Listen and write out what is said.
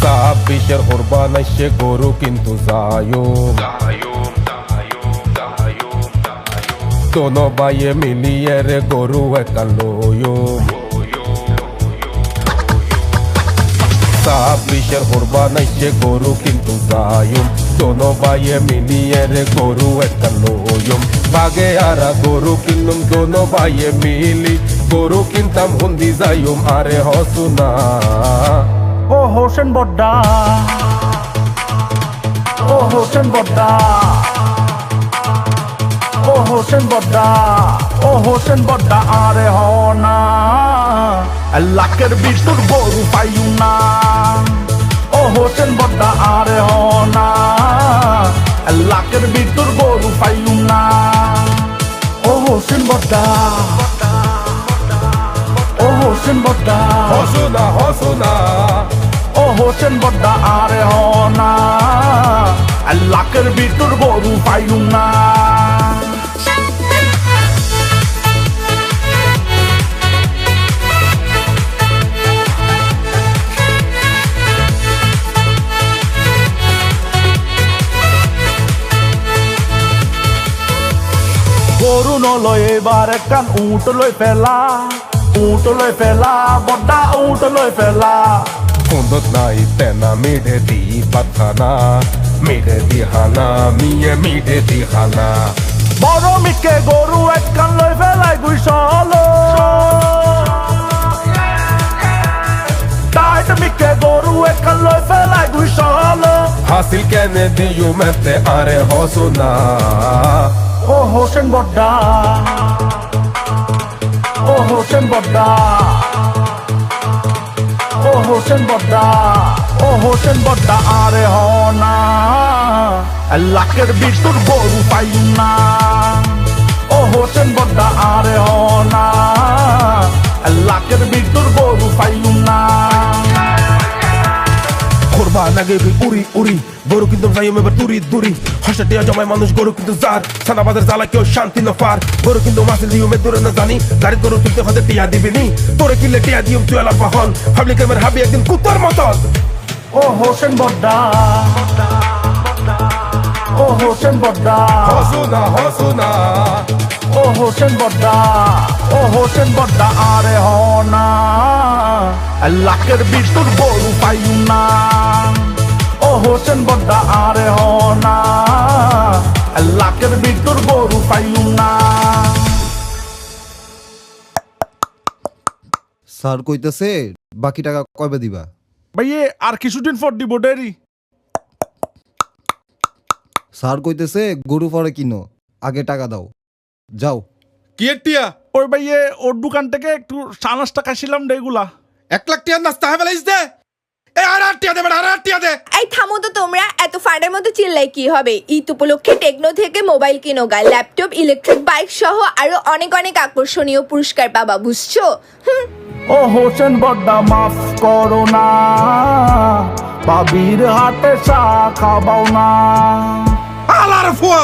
ছাব্বিশের কোরবান আইছে গরু কিন্তু যায়ুম দোনো ভাইয়ে মিলিয়ে রে গরু একটা লয়ুম ছাব্বিশের কোরবান আইছে গরু কিন্তু যায়ুম দোনো ভাইয়ে মিলিয়ে রে গরু একটা লয়ুম বাগে আরা গরু কিনুম দোনো ভাইয়ে মিলি গরু কিনতাম হুন্দি যায়ুম আরে হসুনা ও হোসেন বড্ডা ও হোসেন বড্ডা ও হোসেন বড্ডা ও হোসেন বড্ডা আরে হনা লাখের ভিতর গরু পাইউ না ও হোসেন বড্ডা আরে হনা লাখের ভিতর গরু পাইউ না ও হোসেন বড্ডা ও হোসেন বড্ডা হসুনা হসুনা ও হোসেন বড্ডা আরে হনা লাখের ভিতর গরু পাইউ না গরু নলয় এবার একখান উঠ লই ফেলা বড্ডা উঠ লই ফেলা কুন্দত নাই তেনা মিঠে দি পাতখানা মিঠে দি হানা মিয়ে মিঠে দি হানা বড় মিটকে গরু একখান লই ফেলাই গুইসল টাইট মিটকে গরু একখান লই ফেলাই গুইসল হাসিল কেনে দিয়ু মেতে আরে হসুনা ও হোসেন বড্ডা ও হোসেন বড্ডা ও হোসেন বড্ডা ও হোসেন বড্ডা আরে হনা লাখের ভিতর গরু পাইউ না ও হোসেন বড্ডা আরে হনা লাখের ভিতর গরু পাইউ না কোরবান আগে উড়ি উড়ি গরু কিন্তু যাইম এবার তুরি দুরি হাসা টিয়া জমায় মানুষ গরু কিন্তু যার সানাবাদের জ্বালা কেউ শান্তি না পার গরু কিন্তু মাসে দিউমে দূরে না জানি গাড়ি গরু তুলতে হতে টিয়া দিবিনি তোরে কিনলে টিয়া দিউম চুয়ালা পাহন হাবলি কেমের হাবি একদিন কুত্তার মতন ও হোসেন বড্ডা ও হোসেন বড্ডা হসুনা হসুনা ও হোসেন বড্ডা ও হোসেন বড্ডা আরে হনা লাখের ভিতর গরু পাইউ না ও হোসেন বড্ডা আরে হনা লাখের ভিতর গরু পাইউ না স্যার কইতেছে বাকি টাকা কবে দিবা? ভাইয়ে আর কিছুদিন পর দিব ডেরি স্যার কইতেছে গরু পরে কিনো, আগে টাকা দাও, যাও। কি টিয়া ওই ভাইয়ে ওর দোকান থেকে একটু সানাস টাকা ছিলাম ডেগুলা 1 লাখ টিয়া নাস্তা হবে লাইস দে এ আর টিয়া দে আর টিয়া দে এই থামো তো তোমরা, এত ফান্ডের মতো চিল্লাই কি হবে? ঈদ উপলক্ষে টেকনো থেকে মোবাইল কিনো গা, ল্যাপটপ, ইলেকট্রিক বাইক সহ আরো অনেক অনেক আকর্ষণীয় পুরস্কার পাবা, বুঝছো? ও হোসেন বড্ডা মাফ করো না, বাবির হাতে চা খাবাও না। আলার ফুয়া